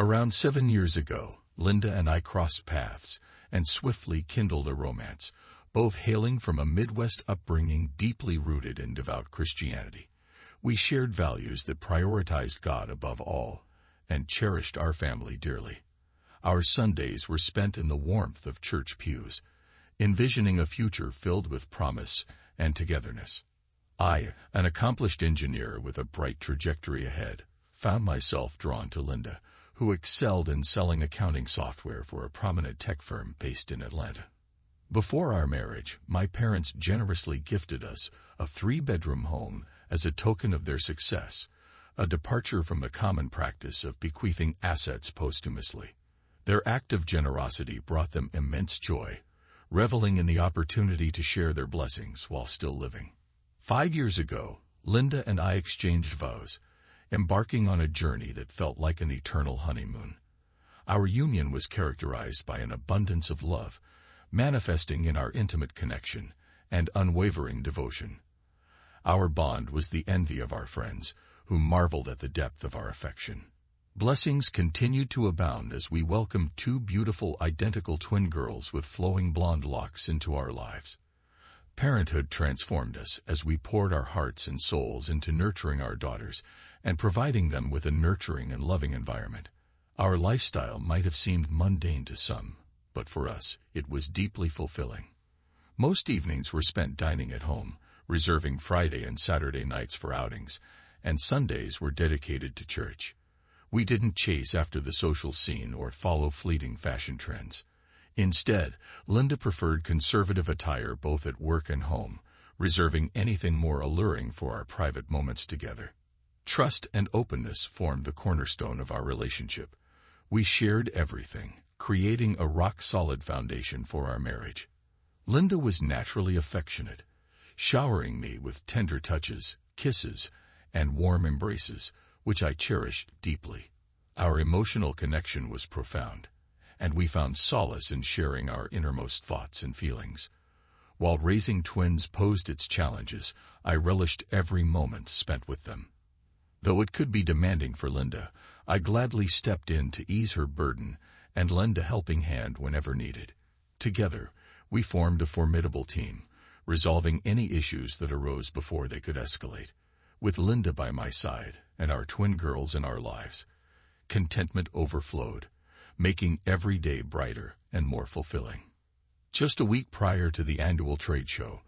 Around 7 years ago, Linda and I crossed paths and swiftly kindled a romance, both hailing from a Midwest upbringing deeply rooted in devout Christianity. We shared values that prioritized God above all and cherished our family dearly. Our Sundays were spent in the warmth of church pews, envisioning a future filled with promise and togetherness. I, an accomplished engineer with a bright trajectory ahead, found myself drawn to Linda, who excelled in selling accounting software for a prominent tech firm based in Atlanta. Before our marriage, my parents generously gifted us a 3-bedroom home as a token of their success, a departure from the common practice of bequeathing assets posthumously. Their act of generosity brought them immense joy, reveling in the opportunity to share their blessings while still living. 5 years ago, Linda and I exchanged vows, embarking on a journey that felt like an eternal honeymoon. Our union was characterized by an abundance of love, manifesting in our intimate connection and unwavering devotion. Our bond was the envy of our friends, who marveled at the depth of our affection. Blessings continued to abound as we welcomed 2 beautiful identical twin girls with flowing blonde locks into our lives. Parenthood transformed us as we poured our hearts and souls into nurturing our daughters and providing them with a nurturing and loving environment. Our lifestyle might have seemed mundane to some, but for us, it was deeply fulfilling. Most evenings were spent dining at home, reserving Friday and Saturday nights for outings, and Sundays were dedicated to church. We didn't chase after the social scene or follow fleeting fashion trends. Instead, Linda preferred conservative attire both at work and home, reserving anything more alluring for our private moments together. Trust and openness formed the cornerstone of our relationship. We shared everything, creating a rock-solid foundation for our marriage. Linda was naturally affectionate, showering me with tender touches, kisses, and warm embraces, which I cherished deeply. Our emotional connection was profound, and we found solace in sharing our innermost thoughts and feelings. While raising twins posed its challenges, I relished every moment spent with them. Though it could be demanding for Linda, I gladly stepped in to ease her burden and lend a helping hand whenever needed. Together, we formed a formidable team, resolving any issues that arose before they could escalate. With Linda by my side and our twin girls in our lives, contentment overflowed, making every day brighter and more fulfilling. Just a week prior to the annual trade show,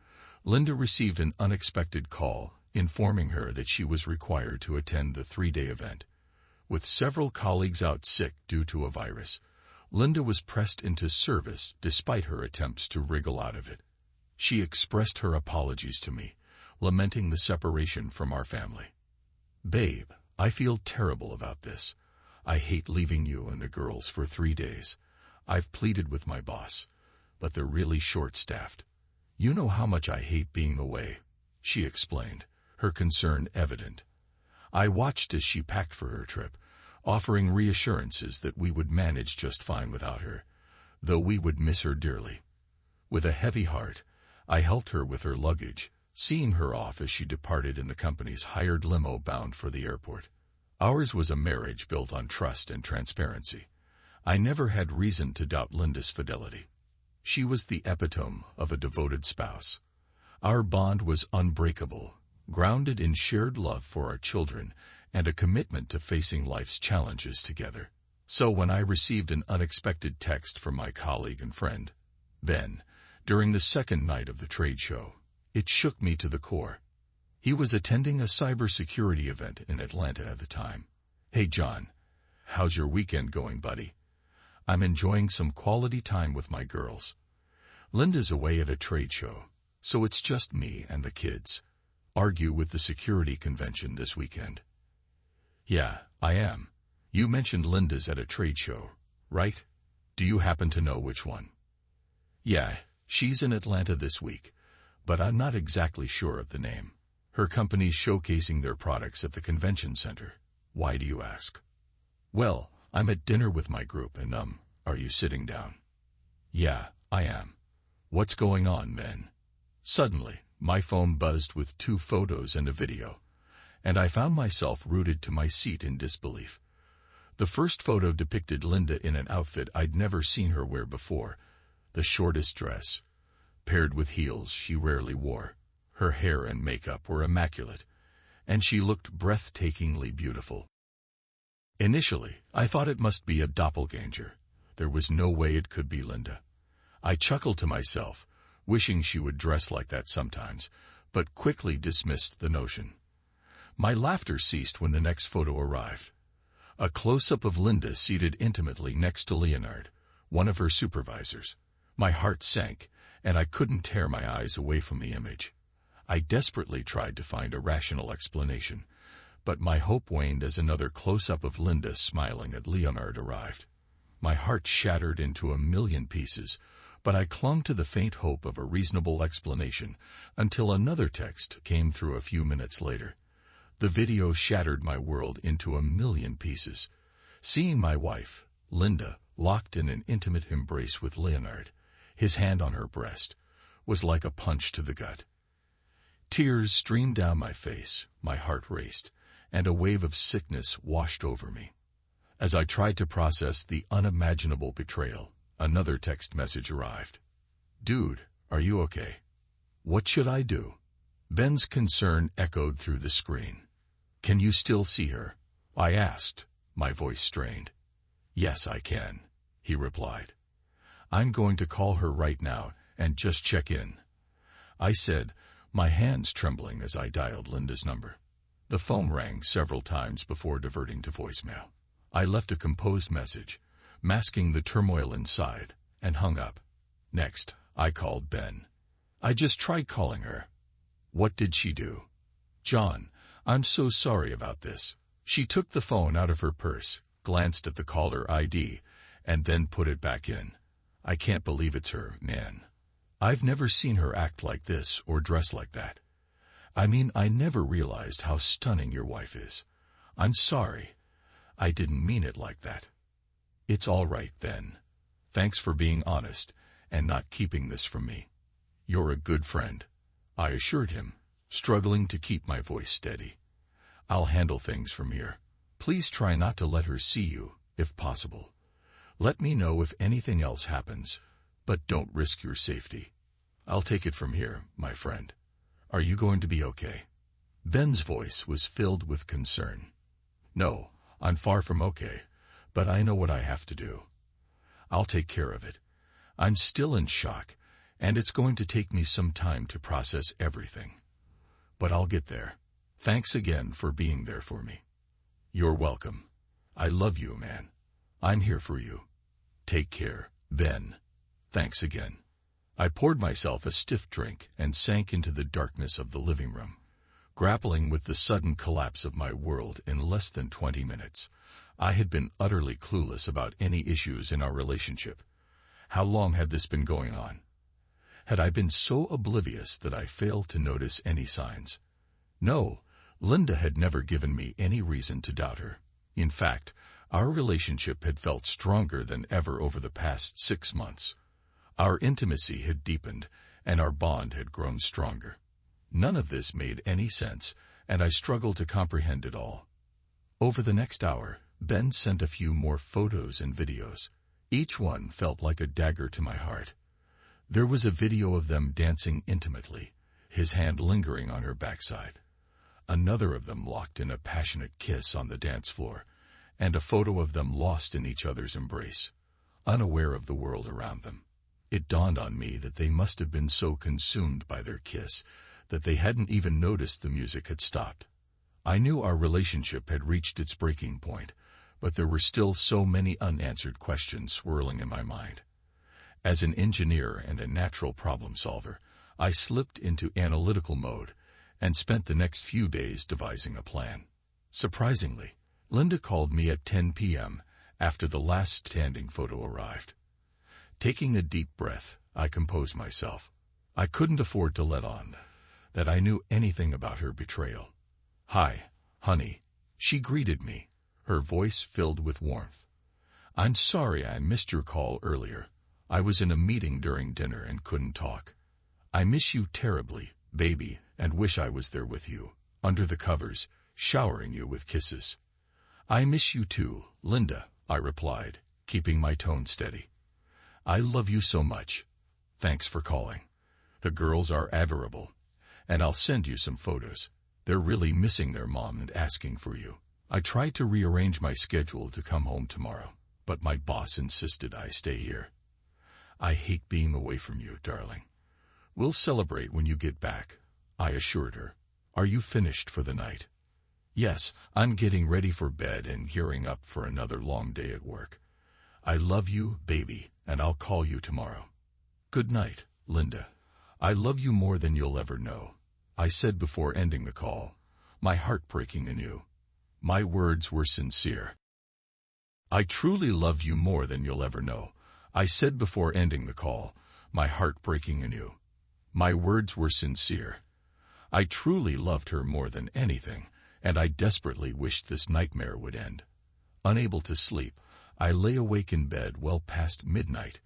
Linda received an unexpected call informing her that she was required to attend the 3-day event. With several colleagues out sick due to a virus, Linda was pressed into service despite her attempts to wriggle out of it. She expressed her apologies to me, lamenting the separation from our family. "Babe, I feel terrible about this. I hate leaving you and the girls for 3 days. I've pleaded with my boss, but they're really short-staffed. You know how much I hate being away," she explained, her concern evident. I watched as she packed for her trip, offering reassurances that we would manage just fine without her, though we would miss her dearly. With a heavy heart, I helped her with her luggage, seeing her off as she departed in the company's hired limo bound for the airport. Ours was a marriage built on trust and transparency. I never had reason to doubt Linda's fidelity. She was the epitome of a devoted spouse. Our bond was unbreakable, grounded in shared love for our children and a commitment to facing life's challenges together. So when I received an unexpected text from my colleague and friend, Ben, during the second night of the trade show, it shook me to the core. He was attending a cybersecurity event in Atlanta at the time. "Hey John, how's your weekend going, buddy? I'm enjoying some quality time with my girls. Linda's away at a trade show, so it's just me and the kids. Argue with the security convention this weekend." "Yeah, I am. You mentioned Linda's at a trade show, right? Do you happen to know which one?" "Yeah, she's in Atlanta this week, but I'm not exactly sure of the name. Her company's showcasing their products at the convention center. Why do you ask?" "Well, I'm at dinner with my group and, are you sitting down?" "Yeah, I am. What's going on, man?" Suddenly, my phone buzzed with 2 photos and a video, and I found myself rooted to my seat in disbelief. The first photo depicted Linda in an outfit I'd never seen her wear before, the shortest dress, paired with heels she rarely wore. Her hair and makeup were immaculate, and she looked breathtakingly beautiful. Initially, I thought it must be a doppelganger. There was no way it could be Linda. I chuckled to myself, wishing she would dress like that sometimes, but quickly dismissed the notion. My laughter ceased when the next photo arrived. A close-up of Linda seated intimately next to Leonard, one of her supervisors. My heart sank, and I couldn't tear my eyes away from the image. I desperately tried to find a rational explanation, but my hope waned as another close-up of Linda smiling at Leonard arrived. My heart shattered into a million pieces, but I clung to the faint hope of a reasonable explanation until another text came through a few minutes later. The video shattered my world into a million pieces. Seeing my wife, Linda, locked in an intimate embrace with Leonard, his hand on her breast, was like a punch to the gut. Tears streamed down my face, my heart raced, and a wave of sickness washed over me. As I tried to process the unimaginable betrayal, another text message arrived. "Dude, are you okay? What should I do?" Ben's concern echoed through the screen. "Can you still see her?" I asked, my voice strained. "Yes, I can," he replied. "I'm going to call her right now and just check in," I said, my hands trembling as I dialed Linda's number. The phone rang several times before diverting to voicemail. I left a composed message, masking the turmoil inside, and hung up. Next, I called Ben. "I just tried calling her." "What did she do?" "John, I'm so sorry about this." She took the phone out of her purse, glanced at the caller ID, and then put it back in. "I can't believe it's her, man. I've never seen her act like this or dress like that. I mean, I never realized how stunning your wife is. I'm sorry. I didn't mean it like that." "It's all right, Ben. Thanks for being honest and not keeping this from me. You're a good friend," I assured him, struggling to keep my voice steady. "I'll handle things from here. Please try not to let her see you, if possible. Let me know if anything else happens, but don't risk your safety. I'll take it from here, my friend. Are you going to be okay?" Ben's voice was filled with concern. "No, I'm far from okay, but I know what I have to do. I'll take care of it. I'm still in shock, and it's going to take me some time to process everything. But I'll get there. Thanks again for being there for me." "You're welcome. I love you, man. I'm here for you. Take care, Ben. Thanks again." I poured myself a stiff drink and sank into the darkness of the living room, grappling with the sudden collapse of my world in less than 20 minutes. I had been utterly clueless about any issues in our relationship. How long had this been going on? Had I been so oblivious that I failed to notice any signs? No, Linda had never given me any reason to doubt her. In fact, our relationship had felt stronger than ever over the past 6 months. Our intimacy had deepened, and our bond had grown stronger. None of this made any sense, and I struggled to comprehend it all. Over the next hour, Ben sent a few more photos and videos. Each one felt like a dagger to my heart. There was a video of them dancing intimately, his hand lingering on her backside. Another of them locked in a passionate kiss on the dance floor, and a photo of them lost in each other's embrace, unaware of the world around them. It dawned on me that they must have been so consumed by their kiss that they hadn't even noticed the music had stopped. I knew our relationship had reached its breaking point, but there were still so many unanswered questions swirling in my mind. As an engineer and a natural problem solver, I slipped into analytical mode and spent the next few days devising a plan. Surprisingly, Linda called me at 10 p.m. after the last standing photo arrived. Taking a deep breath, I composed myself. I couldn't afford to let on that I knew anything about her betrayal. "Hi, honey," she greeted me, her voice filled with warmth. "I'm sorry I missed your call earlier. I was in a meeting during dinner and couldn't talk. I miss you terribly, baby, and wish I was there with you, under the covers, showering you with kisses." I miss you too, Linda, I replied, keeping my tone steady. I love you so much. Thanks for calling. The girls are adorable, and I'll send you some photos. They're really missing their mom and asking for you. I tried to rearrange my schedule to come home tomorrow, but my boss insisted I stay here. I hate being away from you, darling. We'll celebrate when you get back, I assured her. Are you finished for the night? Yes, I'm getting ready for bed and gearing up for another long day at work. I love you, baby, and I'll call you tomorrow. Good night, Linda. I love you more than you'll ever know, I said before ending the call, my heart breaking anew. My words were sincere. I truly love you more than you'll ever know, I said before ending the call, my heart breaking anew. My words were sincere. I truly loved her more than anything, and I desperately wished this nightmare would end. Unable to sleep, I lay awake in bed well past midnight,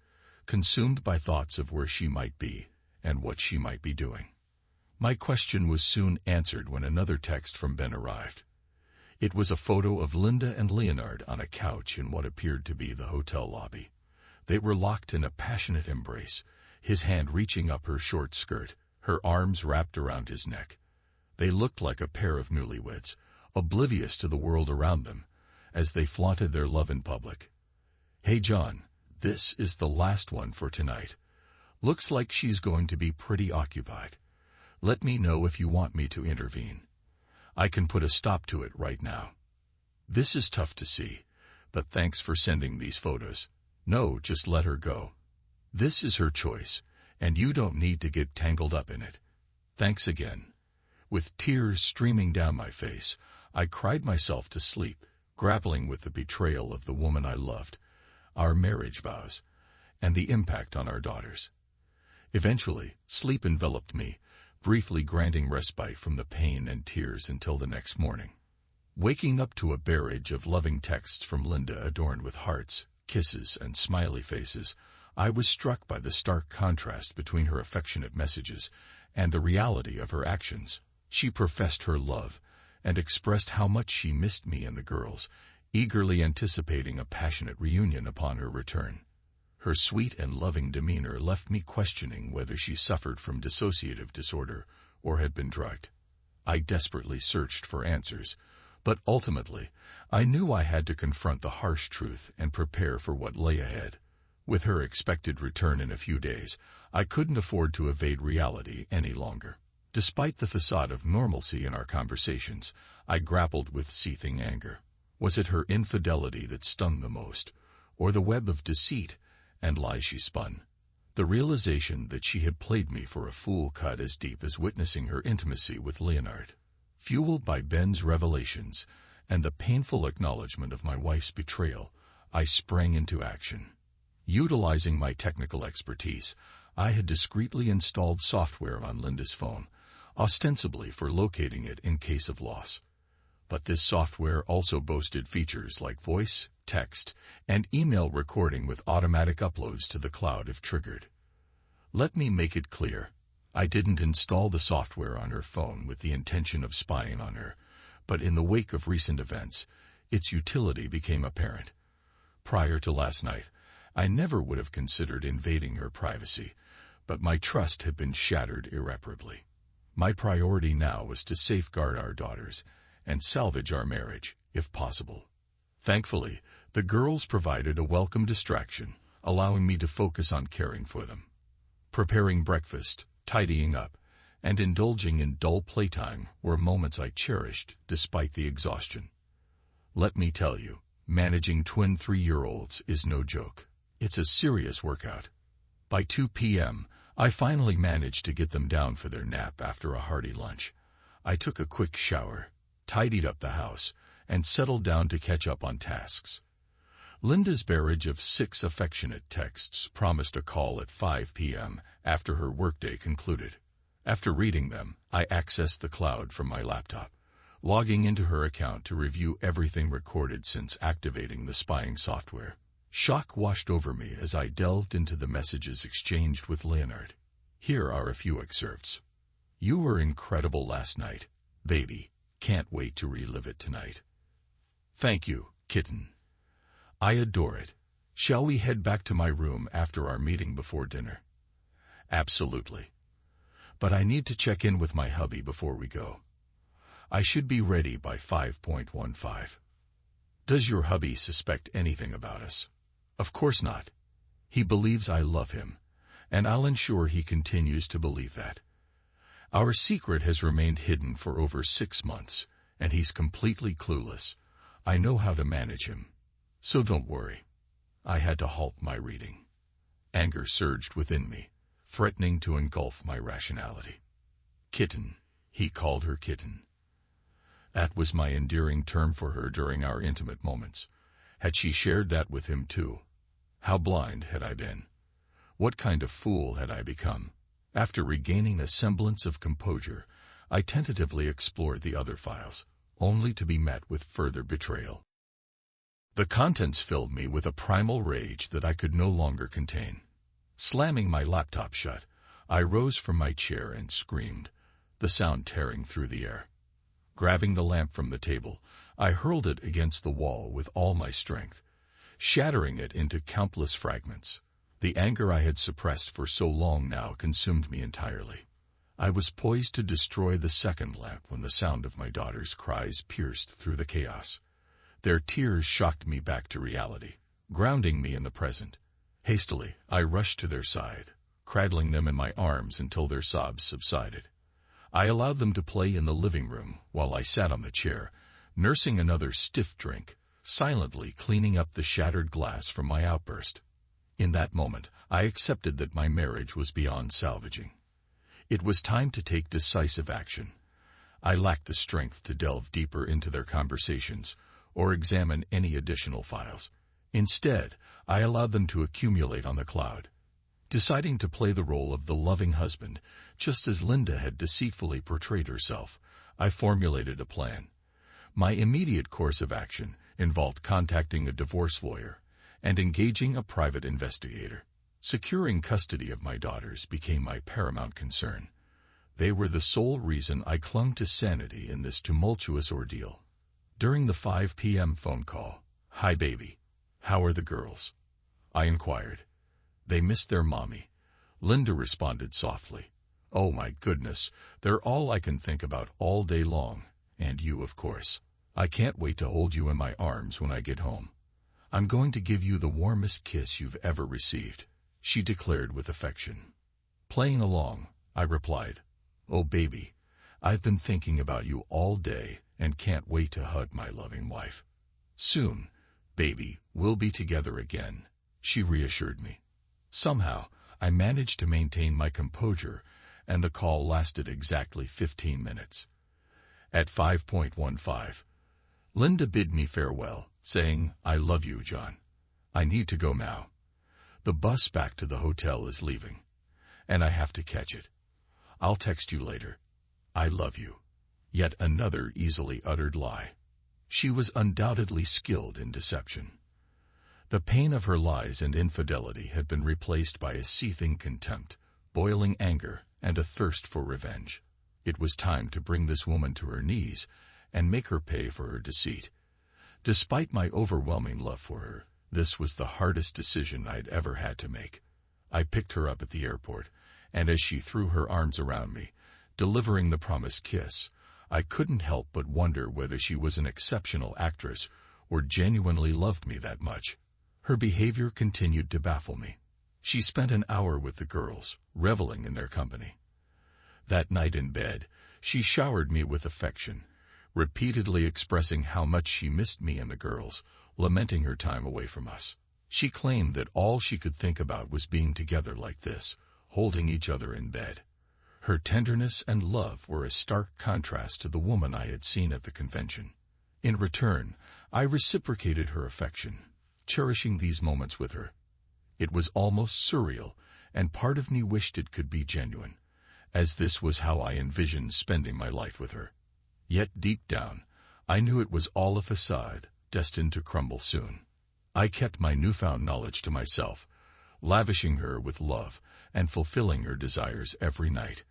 consumed by thoughts of where she might be and what she might be doing. My question was soon answered when another text from Ben arrived. It was a photo of Linda and Leonard on a couch in what appeared to be the hotel lobby. They were locked in a passionate embrace, his hand reaching up her short skirt, her arms wrapped around his neck. They looked like a pair of newlyweds, oblivious to the world around them, as they flaunted their love in public. Hey John, this is the last one for tonight. Looks like she's going to be pretty occupied. Let me know if you want me to intervene. I can put a stop to it right now. This is tough to see, but thanks for sending these photos. No, just let her go. This is her choice, and you don't need to get tangled up in it. Thanks again. With tears streaming down my face, I cried myself to sleep, grappling with the betrayal of the woman I loved, our marriage vows, and the impact on our daughters. Eventually, sleep enveloped me, briefly granting respite from the pain and tears until the next morning. Waking up to a barrage of loving texts from Linda adorned with hearts, kisses, and smiley faces, I was struck by the stark contrast between her affectionate messages and the reality of her actions. She professed her love and expressed how much she missed me and the girls, eagerly anticipating a passionate reunion upon her return. Her sweet and loving demeanor left me questioning whether she suffered from dissociative disorder or had been drugged. I desperately searched for answers, but ultimately, I knew I had to confront the harsh truth and prepare for what lay ahead. With her expected return in a few days, I couldn't afford to evade reality any longer. Despite the facade of normalcy in our conversations, I grappled with seething anger. Was it her infidelity that stung the most, or the web of deceit and lies she spun? The realization that she had played me for a fool cut as deep as witnessing her intimacy with Leonard. Fueled by Ben's revelations and the painful acknowledgement of my wife's betrayal, I sprang into action. Utilizing my technical expertise, I had discreetly installed software on Linda's phone, ostensibly for locating it in case of loss. But this software also boasted features like voice, text, and email recording with automatic uploads to the cloud if triggered. Let me make it clear, I didn't install the software on her phone with the intention of spying on her, but in the wake of recent events, its utility became apparent. Prior to last night, I never would have considered invading her privacy, but my trust had been shattered irreparably. My priority now was to safeguard our daughters and salvage our marriage, if possible. Thankfully, the girls provided a welcome distraction, allowing me to focus on caring for them. Preparing breakfast, tidying up, and indulging in dull playtime were moments I cherished despite the exhaustion. Let me tell you, managing twin 3-year-olds is no joke. It's a serious workout. By 2 p.m., I finally managed to get them down for their nap after a hearty lunch. I took a quick shower, tidied up the house, and settled down to catch up on tasks. Linda's barrage of 6 affectionate texts promised a call at 5 p.m. after her workday concluded. After reading them, I accessed the cloud from my laptop, logging into her account to review everything recorded since activating the spying software. Shock washed over me as I delved into the messages exchanged with Leonard. Here are a few excerpts. You were incredible last night. Baby, can't wait to relive it tonight. Thank you, kitten. I adore it. Shall we head back to my room after our meeting before dinner? Absolutely. But I need to check in with my hubby before we go. I should be ready by 5:15. Does your hubby suspect anything about us? Of course not. He believes I love him, and I'll ensure he continues to believe that. Our secret has remained hidden for over 6 months, and he's completely clueless. I know how to manage him, so don't worry. I had to halt my reading. Anger surged within me, threatening to engulf my rationality. Kitten. He called her kitten. That was my endearing term for her during our intimate moments. Had she shared that with him too? How blind had I been? What kind of fool had I become? After regaining a semblance of composure, I tentatively explored the other files, only to be met with further betrayal. The contents filled me with a primal rage that I could no longer contain. Slamming my laptop shut, I rose from my chair and screamed, the sound tearing through the air. Grabbing the lamp from the table, I hurled it against the wall with all my strength, shattering it into countless fragments. The anger I had suppressed for so long now consumed me entirely. I was poised to destroy the second lamp when the sound of my daughter's cries pierced through the chaos. Their tears shocked me back to reality, grounding me in the present. Hastily, I rushed to their side, cradling them in my arms until their sobs subsided. I allowed them to play in the living room while I sat on the chair, nursing another stiff drink, silently cleaning up the shattered glass from my outburst. In that moment, I accepted that my marriage was beyond salvaging. It was time to take decisive action. I lacked the strength to delve deeper into their conversations or examine any additional files. Instead, I allowed them to accumulate on the cloud. Deciding to play the role of the loving husband, just as Linda had deceitfully portrayed herself, I formulated a plan. My immediate course of action involved contacting a divorce lawyer and engaging a private investigator. Securing custody of my daughters became my paramount concern. They were the sole reason I clung to sanity in this tumultuous ordeal. During the 5 p.m. phone call, "Hi, baby. How are the girls?" I inquired. "They miss their mommy," Linda responded softly. "Oh my goodness, they're all I can think about all day long, and you, of course. I can't wait to hold you in my arms when I get home. I'm going to give you the warmest kiss you've ever received," she declared with affection. Playing along, I replied, "Oh baby, I've been thinking about you all day and can't wait to hug my loving wife." "Soon, baby, we'll be together again," she reassured me. Somehow, I managed to maintain my composure, and the call lasted exactly 15 minutes. At 5:15, Linda bid me farewell, saying, "I love you, John. I need to go now. The bus back to the hotel is leaving, and I have to catch it. I'll text you later. I love you." Yet another easily uttered lie. She was undoubtedly skilled in deception. The pain of her lies and infidelity had been replaced by a seething contempt, boiling anger, and a thirst for revenge. It was time to bring this woman to her knees and make her pay for her deceit. Despite my overwhelming love for her, this was the hardest decision I'd ever had to make. I picked her up at the airport, and as she threw her arms around me, delivering the promised kiss, I couldn't help but wonder whether she was an exceptional actress or genuinely loved me that much. Her behavior continued to baffle me. She spent an hour with the girls, reveling in their company. That night in bed, she showered me with affection, repeatedly expressing how much she missed me and the girls, lamenting her time away from us. She claimed that all she could think about was being together like this, holding each other in bed. Her tenderness and love were a stark contrast to the woman I had seen at the convention. In return, I reciprocated her affection, cherishing these moments with her. It was almost surreal, and part of me wished it could be genuine, as this was how I envisioned spending my life with her. Yet deep down, I knew it was all a facade, destined to crumble soon. I kept my newfound knowledge to myself, lavishing her with love and fulfilling her desires every night.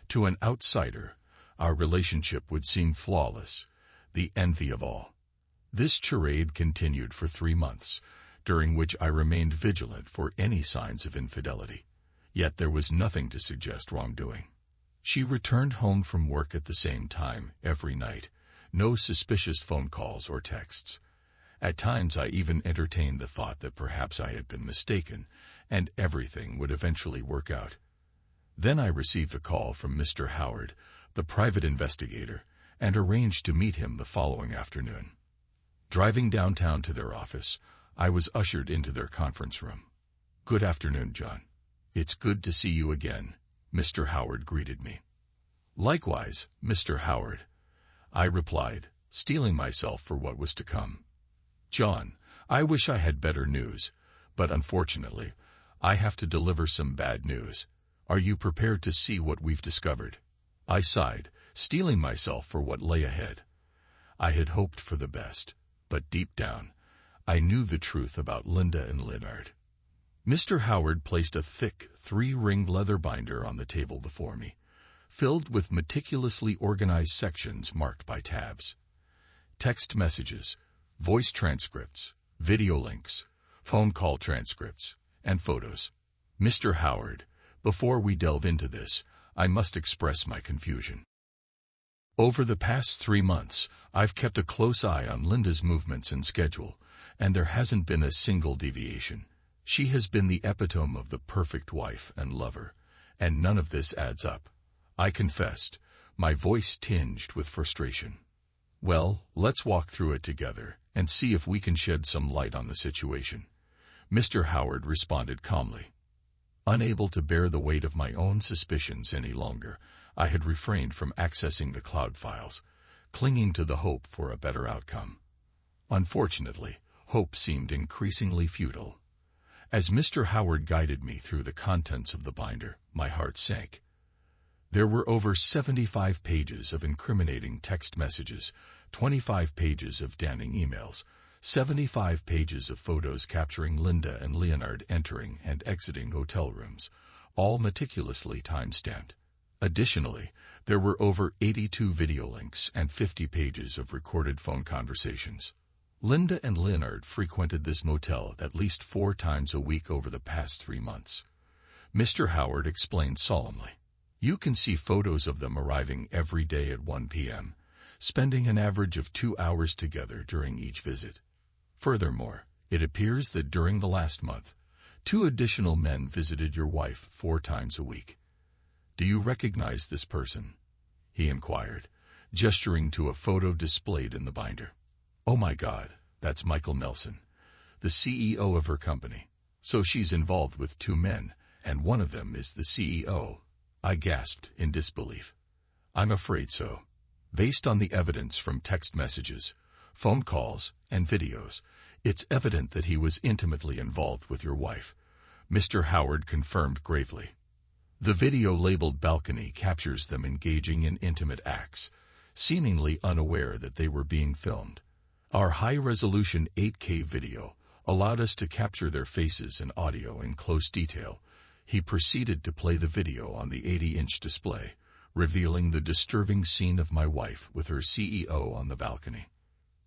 To an outsider, our relationship would seem flawless, the envy of all. This charade continued for 3 months, during which I remained vigilant for any signs of infidelity. Yet there was nothing to suggest wrongdoing. She returned home from work at the same time every night. No suspicious phone calls or texts. At times I even entertained the thought that perhaps I had been mistaken, and everything would eventually work out. Then I received a call from Mr. Howard, the private investigator, and arranged to meet him the following afternoon. Driving downtown to their office, I was ushered into their conference room. "Good afternoon, John. It's good to see you again," Mr. Howard greeted me. "Likewise, Mr. Howard," I replied, steeling myself for what was to come. "John, I wish I had better news, but unfortunately, I have to deliver some bad news. Are you prepared to see what we've discovered?" I sighed, steeling myself for what lay ahead. I had hoped for the best, but deep down, I knew the truth about Linda and Leonard. Mr. Howard placed a thick 3-ring leather binder on the table before me, filled with meticulously organized sections marked by tabs. Text messages, voice transcripts, video links, phone call transcripts, and photos. "Mr. Howard, before we delve into this, I must express my confusion. Over the past 3 months, I've kept a close eye on Linda's movements and schedule, and there hasn't been a single deviation. She has been the epitome of the perfect wife and lover, and none of this adds up," I confessed, my voice tinged with frustration. "Well, let's walk through it together and see if we can shed some light on the situation," Mr. Howard responded calmly. Unable to bear the weight of my own suspicions any longer, I had refrained from accessing the cloud files, clinging to the hope for a better outcome. Unfortunately, hope seemed increasingly futile. As Mr. Howard guided me through the contents of the binder, my heart sank. There were over 75 pages of incriminating text messages, 25 pages of damning emails, 75 pages of photos capturing Linda and Leonard entering and exiting hotel rooms, all meticulously time-stamped. Additionally, there were over 82 video links and 50 pages of recorded phone conversations. Linda and Leonard frequented this motel at least 4 times a week over the past 3 months. Mr. Howard explained solemnly. "You can see photos of them arriving every day at 1 p.m., spending an average of 2 hours together during each visit. Furthermore, it appears that during the last month, 2 additional men visited your wife 4 times a week. Do you recognize this person?" he inquired, gesturing to a photo displayed in the binder. "Oh my God, that's Michael Nelson, the CEO of her company. So she's involved with 2 men, and one of them is the CEO," I gasped in disbelief. "I'm afraid so. Based on the evidence from text messages, phone calls, and videos, it's evident that he was intimately involved with your wife," Mr. Howard confirmed gravely. "The video labeled Balcony captures them engaging in intimate acts, seemingly unaware that they were being filmed. Our high-resolution 8K video allowed us to capture their faces and audio in close detail." He proceeded to play the video on the 80-inch display, revealing the disturbing scene of my wife with her CEO on the balcony.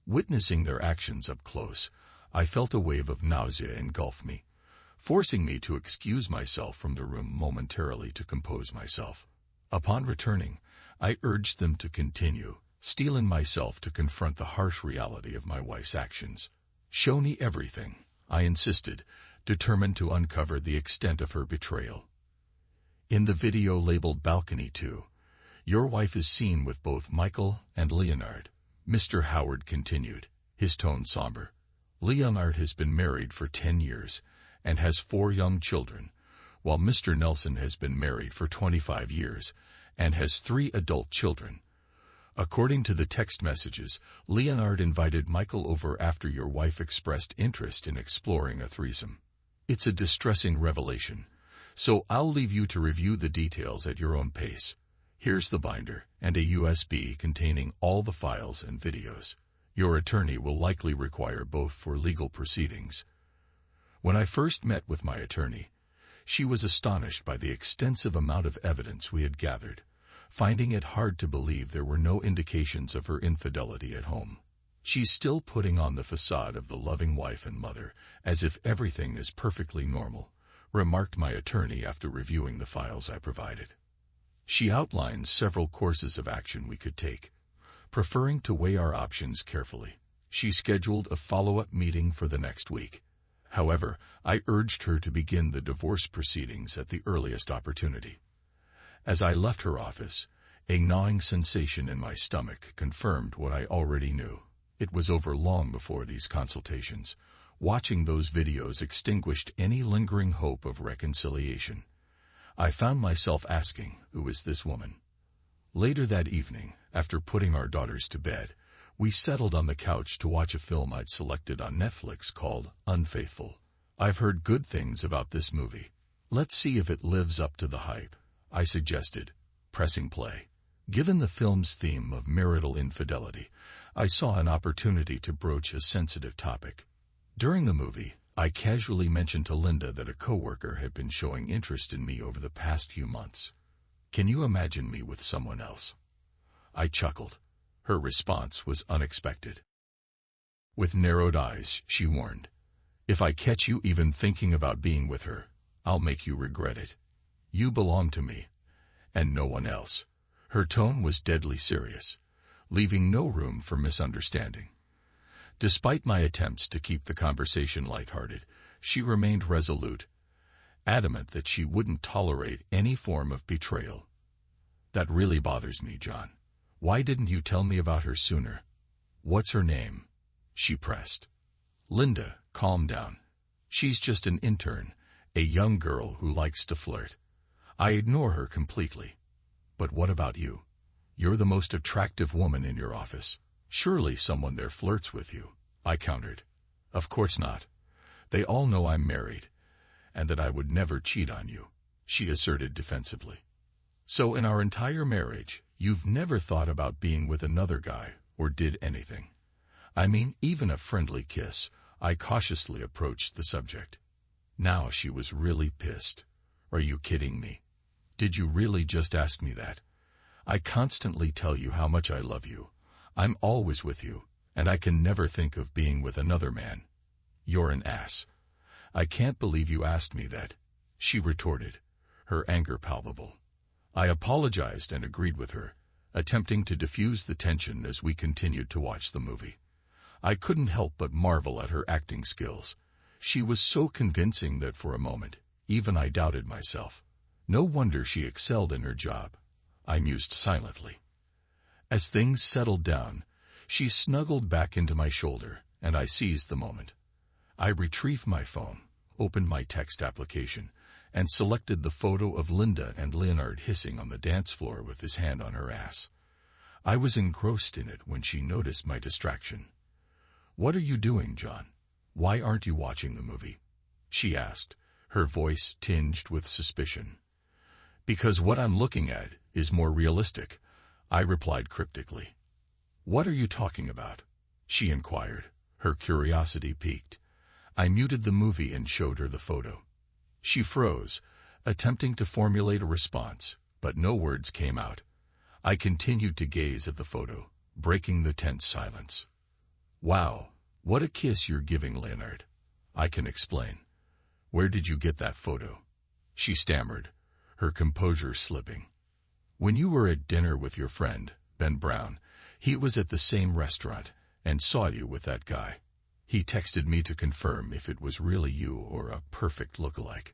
Witnessing their actions up close, I felt a wave of nausea engulf me, forcing me to excuse myself from the room momentarily to compose myself. Upon returning, I urged them to continue, steeling myself to confront the harsh reality of my wife's actions. "Show me everything," I insisted, determined to uncover the extent of her betrayal. "In the video labeled Balcony 2, your wife is seen with both Michael and Leonard," Mr. Howard continued, his tone somber. "Leonard has been married for 10 years and has 4 young children, while Mr. Nelson has been married for 25 years and has 3 adult children. According to the text messages, Leonard invited Michael over after your wife expressed interest in exploring a threesome. It's a distressing revelation, so I'll leave you to review the details at your own pace. Here's the binder and a USB containing all the files and videos. Your attorney will likely require both for legal proceedings." When I first met with my attorney, she was astonished by the extensive amount of evidence we had gathered, finding it hard to believe there were no indications of her infidelity at home. She's still putting on the facade of the loving wife and mother, as if everything is perfectly normal, remarked my attorney after reviewing the files I provided. She outlined several courses of action we could take. Preferring to weigh our options carefully, she scheduled a follow-up meeting for the next week. However, I urged her to begin the divorce proceedings at the earliest opportunity. As I left her office, a gnawing sensation in my stomach confirmed what I already knew. It was over long before these consultations. Watching those videos extinguished any lingering hope of reconciliation. I found myself asking, who is this woman? Later that evening, after putting our daughters to bed, we settled on the couch to watch a film I'd selected on Netflix called Unfaithful. I've heard good things about this movie. Let's see if it lives up to the hype, I suggested, pressing play. Given the film's theme of marital infidelity, I saw an opportunity to broach a sensitive topic. During the movie, I casually mentioned to Linda that a coworker had been showing interest in me over the past few months. Can you imagine me with someone else? I chuckled. Her response was unexpected. With narrowed eyes, she warned, "If I catch you even thinking about being with her, I'll make you regret it. You belong to me, and no one else." Her tone was deadly serious, leaving no room for misunderstanding. Despite my attempts to keep the conversation lighthearted, she remained resolute, adamant that she wouldn't tolerate any form of betrayal. "That really bothers me, John. Why didn't you tell me about her sooner?" "What's her name?" she pressed. "Linda, calm down. She's just an intern, a young girl who likes to flirt." I ignore her completely. "But what about you? You're the most attractive woman in your office. Surely someone there flirts with you," I countered. "Of course not. They all know I'm married, and that I would never cheat on you," she asserted defensively. "So in our entire marriage, you've never thought about being with another guy, or did anything? I mean, even a friendly kiss?" I cautiously approached the subject. Now she was really pissed. "Are you kidding me? Did you really just ask me that? I constantly tell you how much I love you. I'm always with you, and I can never think of being with another man." "You're an ass. I can't believe you asked me that," she retorted, her anger palpable. I apologized and agreed with her, attempting to diffuse the tension as we continued to watch the movie. I couldn't help but marvel at her acting skills. She was so convincing that for a moment, even I doubted myself. No wonder she excelled in her job, I mused silently. As things settled down, she snuggled back into my shoulder, and I seized the moment. I retrieved my phone, opened my text application, and selected the photo of Linda and Leonard hissing on the dance floor with his hand on her ass. I was engrossed in it when she noticed my distraction. "What are you doing, John? Why aren't you watching the movie?" she asked, her voice tinged with suspicion. "Because what I'm looking at is more realistic," I replied cryptically. "What are you talking about?" she inquired, her curiosity piqued. I muted the movie and showed her the photo. She froze, attempting to formulate a response, but no words came out. I continued to gaze at the photo, breaking the tense silence. "Wow, what a kiss you're giving, Leonard. I can explain. Where did you get that photo?" she stammered, her composure slipping. "When you were at dinner with your friend, Ben Brown, he was at the same restaurant and saw you with that guy. He texted me to confirm if it was really you or a perfect lookalike.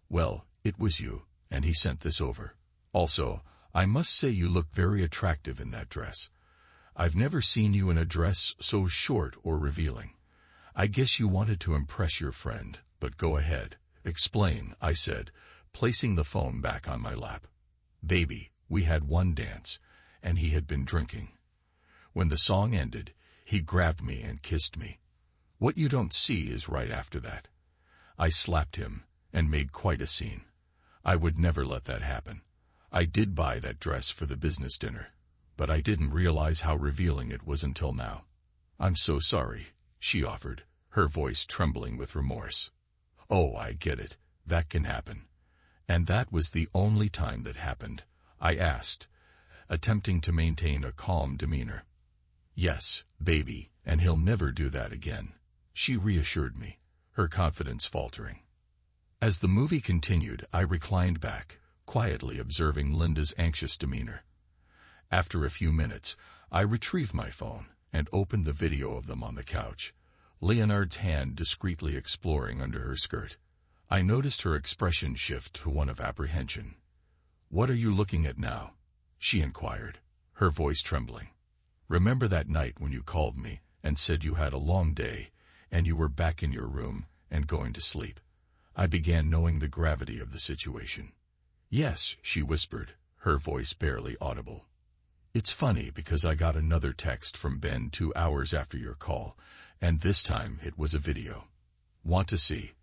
Well, it was you, and he sent this over. Also, I must say you look very attractive in that dress. I've never seen you in a dress so short or revealing. I guess you wanted to impress your friend, but go ahead. Explain," I said, placing the phone back on my lap. "Baby, we had one dance, and he had been drinking. When the song ended, he grabbed me and kissed me. What you don't see is right after that. I slapped him and made quite a scene. I would never let that happen. I did buy that dress for the business dinner, but I didn't realize how revealing it was until now. I'm so sorry," she offered, her voice trembling with remorse. "Oh, I get it. That can happen. And that was the only time that happened?" I asked, attempting to maintain a calm demeanor. Yes, baby, and he'll never do that again, she reassured me, her confidence faltering. As the movie continued, I reclined back, quietly observing Linda's anxious demeanor. After a few minutes, I retrieved my phone and opened the video of them on the couch, Leonard's hand discreetly exploring under her skirt. I noticed her expression shift to one of apprehension. "What are you looking at now?" she inquired, her voice trembling. "Remember that night when you called me and said you had a long day and you were back in your room and going to sleep?" I began, knowing the gravity of the situation. "Yes," she whispered, her voice barely audible. "It's funny because I got another text from Ben 2 hours after your call, and this time it was a video. Want to see?"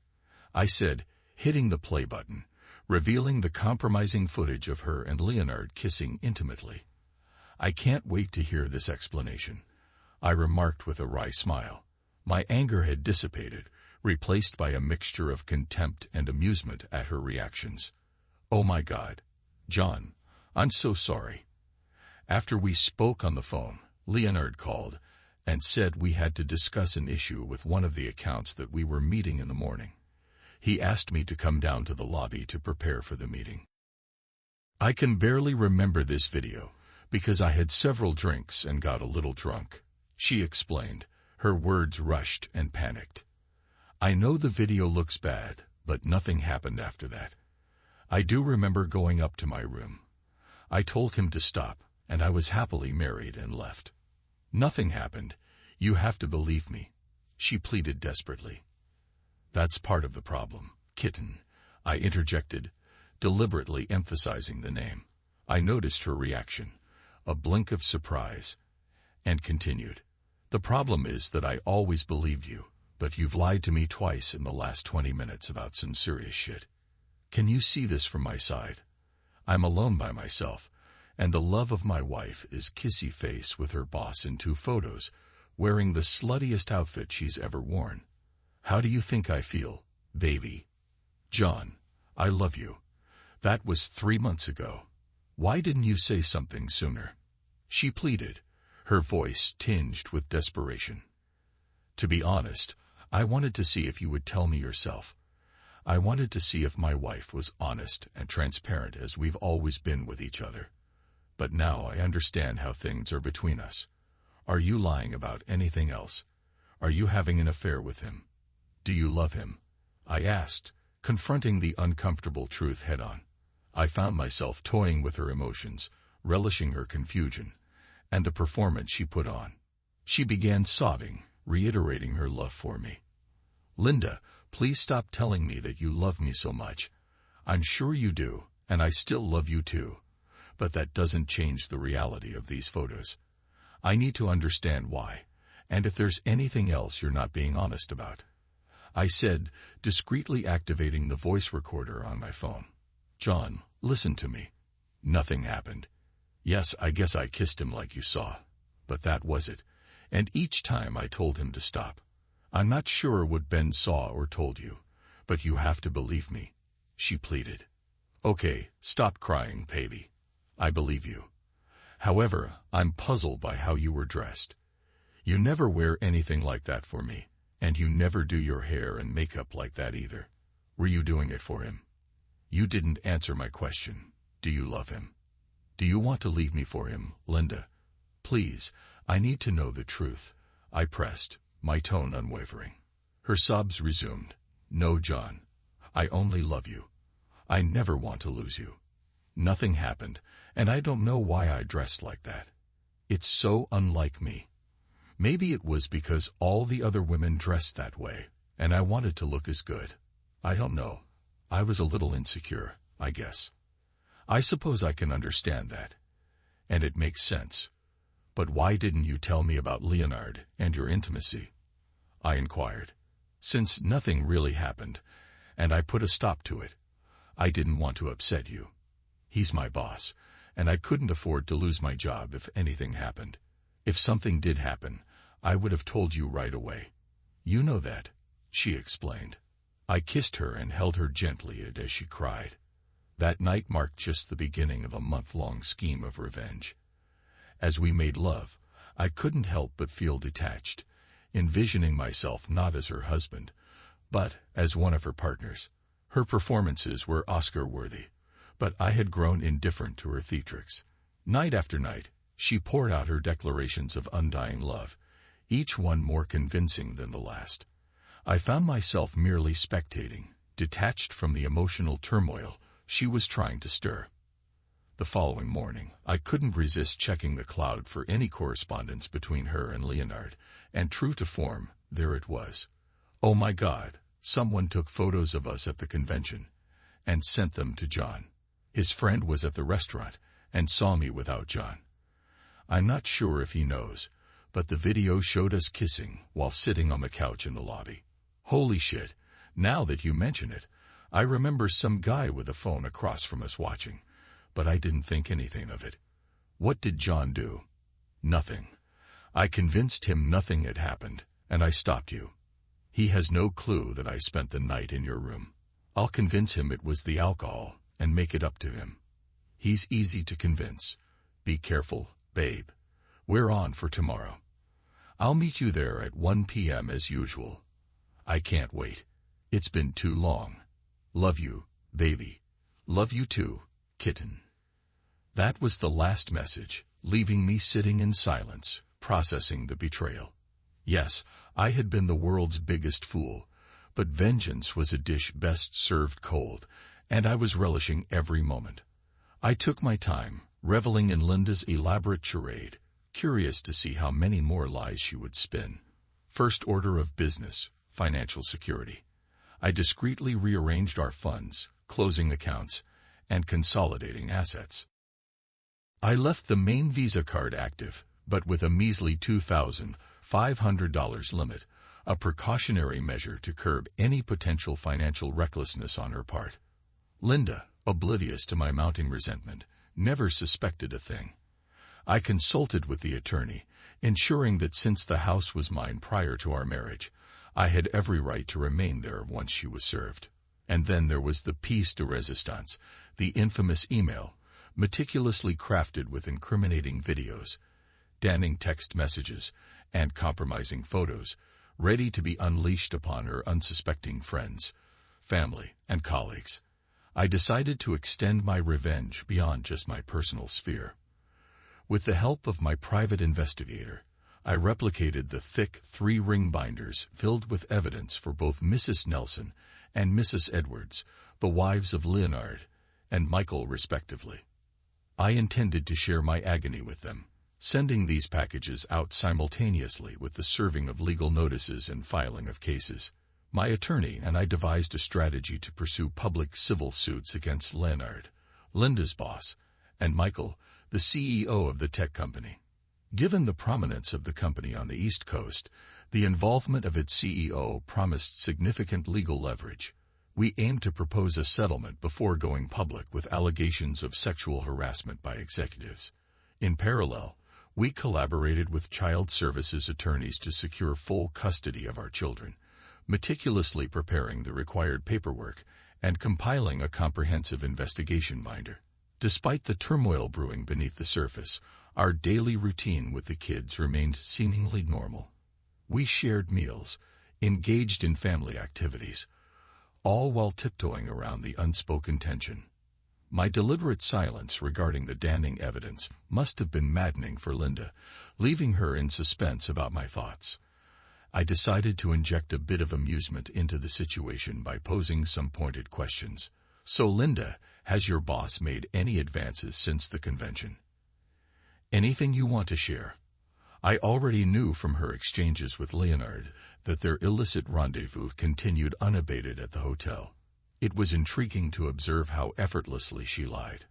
I said, hitting the play button, revealing the compromising footage of her and Leonard kissing intimately. "I can't wait to hear this explanation," I remarked with a wry smile. My anger had dissipated, replaced by a mixture of contempt and amusement at her reactions. "Oh my God. John, I'm so sorry." After we spoke on the phone, Leonard called and said we had to discuss an issue with one of the accounts that we were meeting in the morning. He asked me to come down to the lobby to prepare for the meeting. I can barely remember this video because I had several drinks and got a little drunk, she explained, her words rushed and panicked. I know the video looks bad, but nothing happened after that. I do remember going up to my room. I told him to stop, and I was happily married and left. "Nothing happened. You have to believe me," she pleaded desperately. "That's part of the problem, kitten," I interjected, deliberately emphasizing the name. I noticed her reaction, a blink of surprise, and continued. "The problem is that I always believed you, but you've lied to me twice in the last 20 minutes about some serious shit. Can you see this from my side? I'm alone by myself, and the love of my wife is kissy face with her boss in 2 photos, wearing the sluttiest outfit she's ever worn. How do you think I feel, baby? John, I love you. That was 3 months ago. Why didn't you say something sooner?" she pleaded, her voice tinged with desperation. "To be honest, I wanted to see if you would tell me yourself. I wanted to see if my wife was honest and transparent as we've always been with each other. But now I understand how things are between us. Are you lying about anything else? Are you having an affair with him? Do you love him?" I asked, confronting the uncomfortable truth head-on. I found myself toying with her emotions, relishing her confusion, and the performance she put on. She began sobbing, reiterating her love for me. "Linda, please stop telling me that you love me so much. I'm sure you do, and I still love you too. But that doesn't change the reality of these photos. I need to understand why, and if there's anything else you're not being honest about," I said, discreetly activating the voice recorder on my phone. "John, listen to me. Nothing happened. Yes, I guess I kissed him like you saw, but that was it, and each time I told him to stop. I'm not sure what Ben saw or told you, but you have to believe me," she pleaded. "Okay, stop crying, baby. I believe you. However, I'm puzzled by how you were dressed. You never wear anything like that for me, and you never do your hair and makeup like that either. Were you doing it for him? You didn't answer my question. Do you love him? Do you want to leave me for him, Linda? Please, I need to know the truth," I pressed, my tone unwavering. Her sobs resumed. "No, John. I only love you. I never want to lose you. Nothing happened, and I don't know why I dressed like that. It's so unlike me. Maybe it was because all the other women dressed that way, and I wanted to look as good. I don't know. I was a little insecure, I guess. I suppose I can understand that, and it makes sense. But why didn't you tell me about Leonard and your intimacy?" I inquired. "Since nothing really happened, and I put a stop to it, I didn't want to upset you. He's my boss, and I couldn't afford to lose my job if anything happened. If something did happen, I would have told you right away. You know that," she explained. I kissed her and held her gently as she cried. That night marked just the beginning of a month-long scheme of revenge. As we made love, I couldn't help but feel detached, envisioning myself not as her husband, but as one of her partners. Her performances were Oscar-worthy, but I had grown indifferent to her theatrics. Night after night, she poured out her declarations of undying love, each one more convincing than the last. I found myself merely spectating, detached from the emotional turmoil she was trying to stir. The following morning, I couldn't resist checking the cloud for any correspondence between her and Leonard, and true to form, there it was. Oh my God, someone took photos of us at the convention and sent them to John. His friend was at the restaurant and saw me without John. I'm not sure if he knows, but the video showed us kissing while sitting on the couch in the lobby. Holy shit, now that you mention it, I remember some guy with a phone across from us watching, but I didn't think anything of it. What did John do? Nothing. I convinced him nothing had happened, and I stopped you. He has no clue that I spent the night in your room. I'll convince him it was the alcohol and make it up to him. He's easy to convince. Be careful, babe. We're on for tomorrow. I'll meet you there at 1 p.m. as usual. I can't wait. It's been too long. Love you, baby. Love you too, kitten. That was the last message, leaving me sitting in silence, processing the betrayal. Yes, I had been the world's biggest fool, but vengeance was a dish best served cold, and I was relishing every moment. I took my time, reveling in Linda's elaborate charade, curious to see how many more lies she would spin. First order of business, financial security. I discreetly rearranged our funds, closing accounts, and consolidating assets. I left the main Visa card active, but with a measly $2,500 limit, a precautionary measure to curb any potential financial recklessness on her part. Linda, oblivious to my mounting resentment, never suspected a thing. I consulted with the attorney, ensuring that since the house was mine prior to our marriage, I had every right to remain there once she was served. And then there was the piece de resistance, the infamous email, meticulously crafted with incriminating videos, damning text messages, and compromising photos, ready to be unleashed upon her unsuspecting friends, family, and colleagues. I decided to extend my revenge beyond just my personal sphere. With the help of my private investigator, I replicated the thick 3-ring binders filled with evidence for both Mrs. Nelson and Mrs. Edwards, the wives of Leonard and Michael respectively. I intended to share my agony with them, sending these packages out simultaneously with the serving of legal notices and filing of cases. My attorney and I devised a strategy to pursue public civil suits against Leonard, Linda's boss, and Michael, the CEO of the tech company. Given the prominence of the company on the East Coast, the involvement of its CEO promised significant legal leverage. We aimed to propose a settlement before going public with allegations of sexual harassment by executives. In parallel, we collaborated with child services attorneys to secure full custody of our children, meticulously preparing the required paperwork and compiling a comprehensive investigation binder. Despite the turmoil brewing beneath the surface, our daily routine with the kids remained seemingly normal. We shared meals, engaged in family activities, all while tiptoeing around the unspoken tension. My deliberate silence regarding the damning evidence must have been maddening for Linda, leaving her in suspense about my thoughts. I decided to inject a bit of amusement into the situation by posing some pointed questions. So Linda, has your boss made any advances since the convention? Anything you want to share? I already knew from her exchanges with Leonard that their illicit rendezvous continued unabated at the hotel. It was intriguing to observe how effortlessly she lied,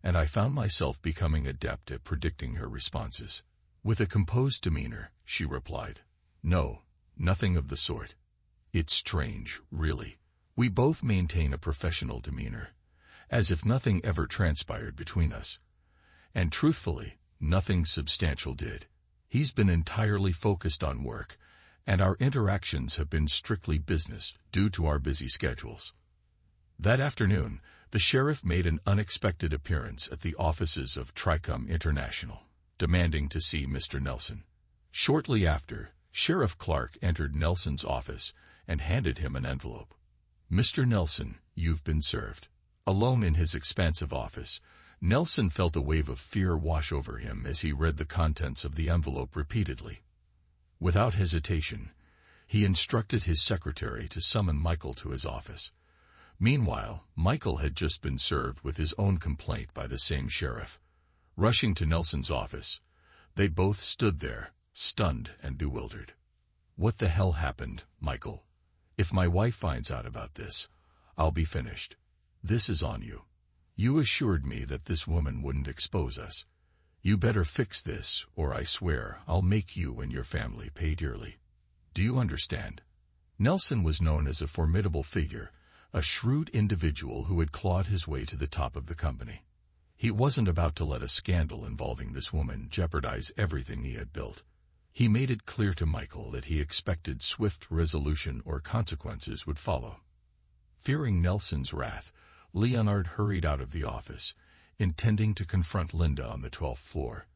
and I found myself becoming adept at predicting her responses. With a composed demeanor, she replied, "No, nothing of the sort. It's strange, really. We both maintain a professional demeanor, as if nothing ever transpired between us. And truthfully, nothing substantial did. He's been entirely focused on work, and our interactions have been strictly business due to our busy schedules." That afternoon, the sheriff made an unexpected appearance at the offices of Tricom International. demanding to see Mr. Nelson. Shortly after, Sheriff Clark entered Nelson's office and handed him an envelope. "Mr. Nelson, you've been served." Alone in his expansive office, Nelson felt a wave of fear wash over him as he read the contents of the envelope repeatedly. Without hesitation, he instructed his secretary to summon Michael to his office. Meanwhile, Michael had just been served with his own complaint by the same sheriff. Rushing to Nelson's office, they both stood there, stunned and bewildered. "What the hell happened, Michael? If my wife finds out about this, I'll be finished. This is on you. You assured me that this woman wouldn't expose us. You better fix this, or I swear I'll make you and your family pay dearly. Do you understand?" Nelson was known as a formidable figure, a shrewd individual who had clawed his way to the top of the company. He wasn't about to let a scandal involving this woman jeopardize everything he had built. He made it clear to Michael that he expected swift resolution or consequences would follow. Fearing Nelson's wrath, Leonard hurried out of the office, intending to confront Linda on the 12th floor.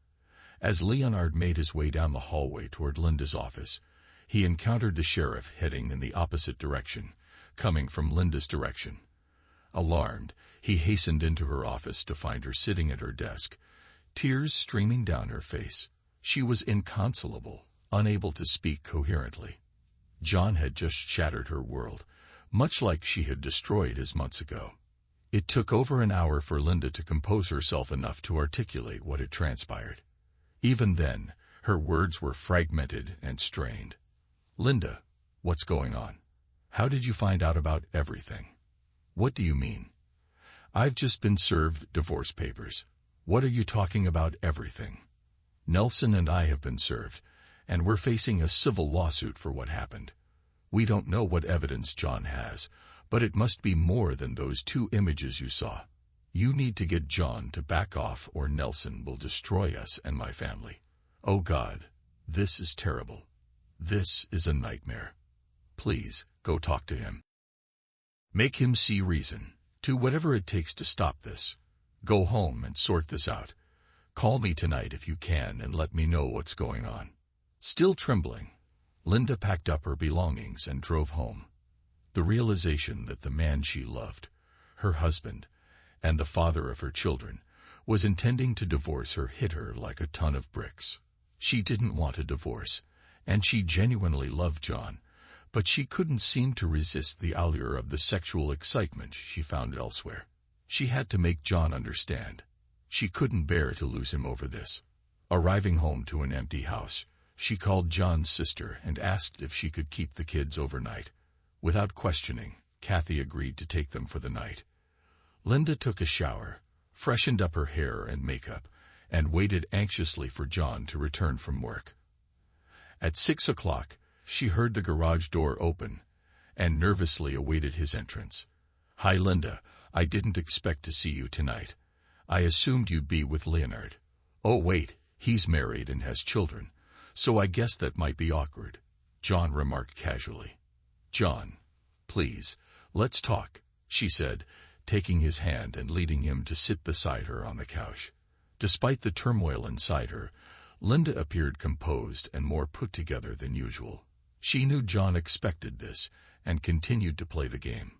As Leonard made his way down the hallway toward Linda's office, he encountered the sheriff heading in the opposite direction, coming from Linda's direction. Alarmed, he hastened into her office to find her sitting at her desk, tears streaming down her face. She was inconsolable, unable to speak coherently. John had just shattered her world, much like she had destroyed his months ago. It took over an hour for Linda to compose herself enough to articulate what had transpired. Even then, her words were fragmented and strained. "Linda, what's going on? How did you find out about everything? What do you mean? I've just been served divorce papers. What are you talking about everything? Nelson and I have been served, and we're facing a civil lawsuit for what happened. We don't know what evidence John has, but it must be more than those 2 images you saw. You need to get John to back off or Nelson will destroy us and my family. Oh God, this is terrible. This is a nightmare. Please, go talk to him. Make him see reason. Do whatever it takes to stop this. Go home and sort this out. Call me tonight if you can and let me know what's going on." Still trembling, Linda packed up her belongings and drove home. The realization that the man she loved, her husband, and the father of her children, was intending to divorce her hit her like a ton of bricks. She didn't want a divorce, and she genuinely loved John, but she couldn't seem to resist the allure of the sexual excitement she found elsewhere. She had to make John understand. She couldn't bear to lose him over this. Arriving home to an empty house, she called John's sister and asked if she could keep the kids overnight. Without questioning, Kathy agreed to take them for the night. Linda took a shower, freshened up her hair and makeup, and waited anxiously for John to return from work. At 6 o'clock, she heard the garage door open and nervously awaited his entrance. "Hi, Linda. I didn't expect to see you tonight. I assumed you'd be with Leonard. Oh, wait, he's married and has children, so I guess that might be awkward," John remarked casually. "John, please, let's talk," she said, taking his hand and leading him to sit beside her on the couch. Despite the turmoil inside her, Linda appeared composed and more put together than usual. She knew John expected this and continued to play the game.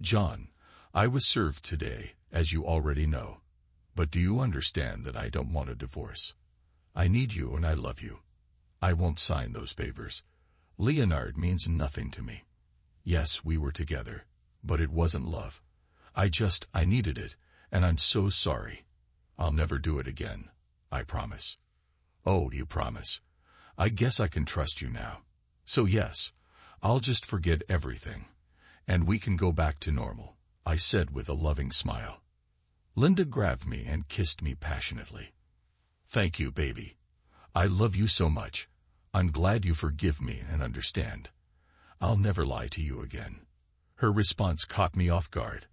"John, I was served today, as you already know. But do you understand that I don't want a divorce? I need you and I love you. I won't sign those papers. Leonard means nothing to me. Yes, we were together, but it wasn't love. I needed it, and I'm so sorry. I'll never do it again. I promise." "Oh, you promise? I guess I can trust you now. So yes, I'll just forget everything, and we can go back to normal," I said with a loving smile. Linda grabbed me and kissed me passionately. "Thank you, baby. I love you so much. I'm glad you forgive me and understand. I'll never lie to you again." Her response caught me off guard.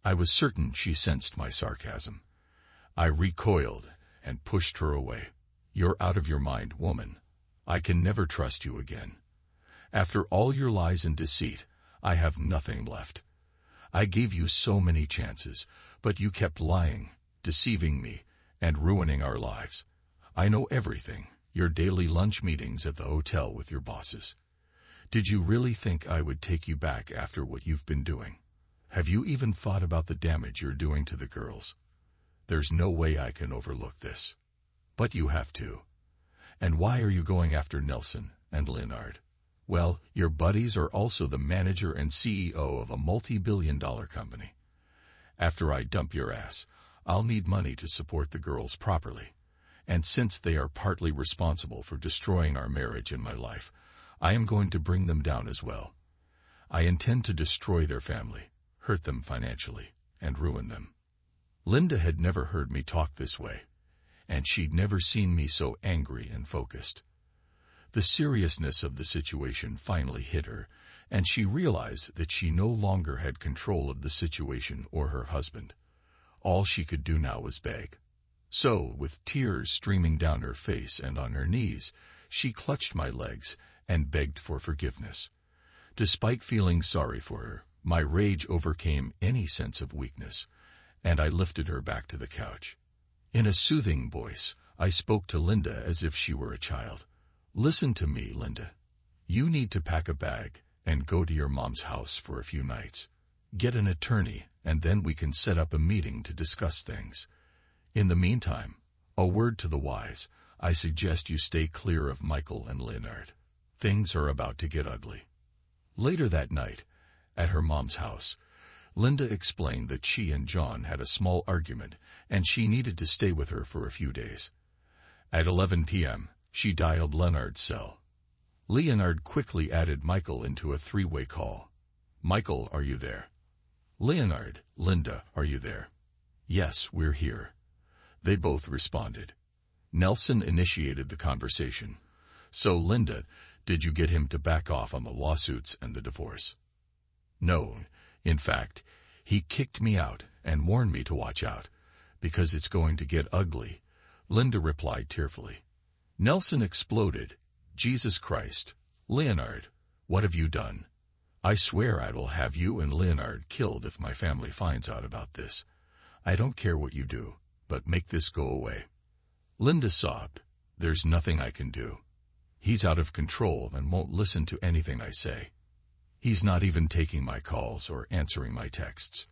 I was certain she sensed my sarcasm. I recoiled and pushed her away. "You're out of your mind, woman. I can never trust you again. After all your lies and deceit, I have nothing left. I gave you so many chances, but you kept lying, deceiving me, and ruining our lives. I know everything, your daily lunch meetings at the hotel with your bosses. Did you really think I would take you back after what you've been doing? Have you even thought about the damage you're doing to the girls? There's no way I can overlook this. But you have to. And why are you going after Nelson and Leonard? Well, your buddies are also the manager and CEO of a multi-billion-dollar company. After I dump your ass, I'll need money to support the girls properly. And since they are partly responsible for destroying our marriage and my life, I am going to bring them down as well. I intend to destroy their family, hurt them financially, and ruin them. Linda had never heard me talk this way, and she'd never seen me so angry and focused. The seriousness of the situation finally hit her, and she realized that she no longer had control of the situation or her husband. All she could do now was beg. So, with tears streaming down her face and on her knees, she clutched my legs and begged for forgiveness. Despite feeling sorry for her, my rage overcame any sense of weakness, and I lifted her back to the couch. In a soothing voice, I spoke to Linda as if she were a child. Listen to me, Linda. You need to pack a bag and go to your mom's house for a few nights. Get an attorney, and then we can set up a meeting to discuss things. In the meantime, a word to the wise, I suggest you stay clear of Michael and Leonard. Things are about to get ugly. Later that night, at her mom's house, Linda explained that she and John had a small argument and she needed to stay with her for a few days. At 11 p.m., she dialed Leonard's cell. Leonard quickly added Michael into a three-way call. Michael, are you there? Leonard, Linda, are you there? Yes, we're here. They both responded. Nelson initiated the conversation. So, Linda, did you get him to back off on the lawsuits and the divorce? No, in fact, he kicked me out and warned me to watch out, because it's going to get ugly, Linda replied tearfully. Nelson exploded. Jesus Christ, Leonard, what have you done? I swear I will have you and Leonard killed if my family finds out about this. I don't care what you do, but make this go away. Linda sobbed. There's nothing I can do. He's out of control and won't listen to anything I say. He's not even taking my calls or answering my texts.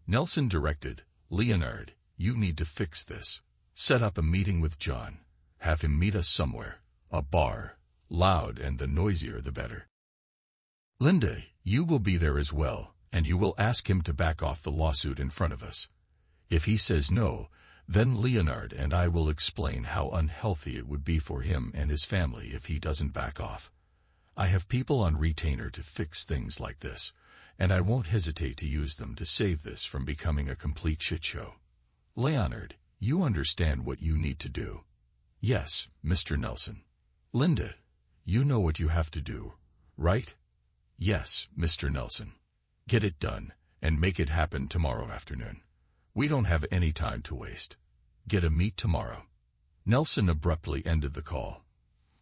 Nelson directed, Leonard, you need to fix this. Set up a meeting with John. Have him meet us somewhere. A bar. Loud, and the noisier the better. Linda, you will be there as well, and you will ask him to back off the lawsuit in front of us. If he says no, then Leonard and I will explain how unhealthy it would be for him and his family if he doesn't back off. I have people on retainer to fix things like this, and I won't hesitate to use them to save this from becoming a complete shit show. Leonard, you understand what you need to do. Yes, Mr. Nelson. Linda, you know what you have to do, right? Yes, Mr. Nelson. Get it done, and make it happen tomorrow afternoon. We don't have any time to waste. Get a meet tomorrow. Nelson abruptly ended the call.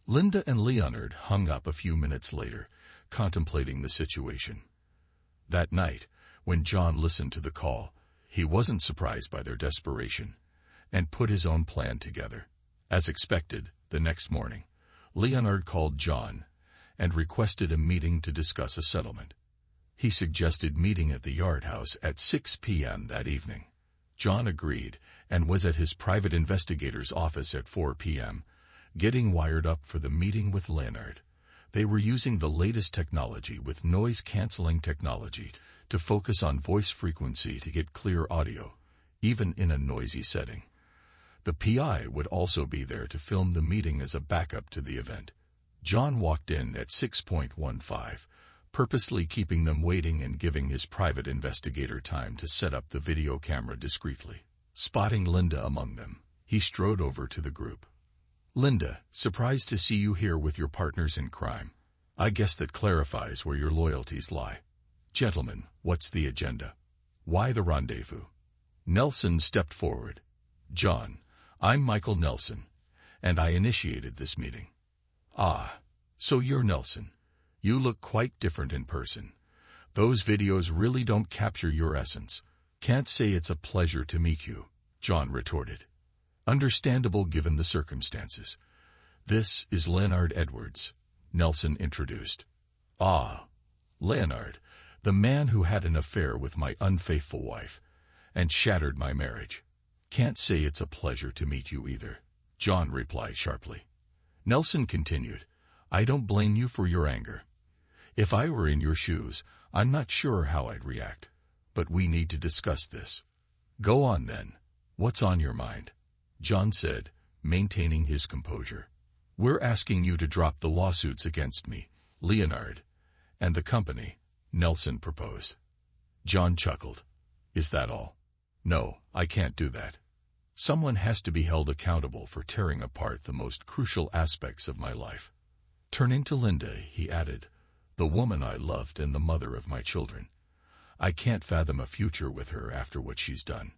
Linda and Leonard hung up a few minutes later, contemplating the situation. That night, when John listened to the call, he wasn't surprised by their desperation, and put his own plan together. As expected, the next morning, Leonard called John and requested a meeting to discuss a settlement. He suggested meeting at the Yard House at 6 p.m. that evening. John agreed and was at his private investigator's office at 4 p.m., getting wired up for the meeting with Leonard. They were using the latest technology with noise-canceling technology to focus on voice frequency to get clear audio, even in a noisy setting. The PI would also be there to film the meeting as a backup to the event. John walked in at 6:15, purposely keeping them waiting and giving his private investigator time to set up the video camera discreetly. Spotting Linda among them, he strode over to the group. Linda, surprised to see you here with your partners in crime. I guess that clarifies where your loyalties lie. Gentlemen, what's the agenda? Why the rendezvous? Nelson stepped forward. John, I'm Michael Nelson, and I initiated this meeting. Ah, so you're Nelson. You look quite different in person. Those videos really don't capture your essence. Can't say it's a pleasure to meet you, John retorted. Understandable given the circumstances. This is Leonard Edwards, Nelson introduced. Ah, Leonard, the man who had an affair with my unfaithful wife and shattered my marriage. Can't say it's a pleasure to meet you either, John replied sharply. Nelson continued, I don't blame you for your anger. If I were in your shoes, I'm not sure how I'd react, but we need to discuss this. Go on then. What's on your mind? John said, maintaining his composure. We're asking you to drop the lawsuits against me, Leonard, and the company, Nelson proposed. John chuckled. Is that all? No, I can't do that. Someone has to be held accountable for tearing apart the most crucial aspects of my life. Turning to Linda, he added, the woman I loved and the mother of my children. I can't fathom a future with her after what she's done.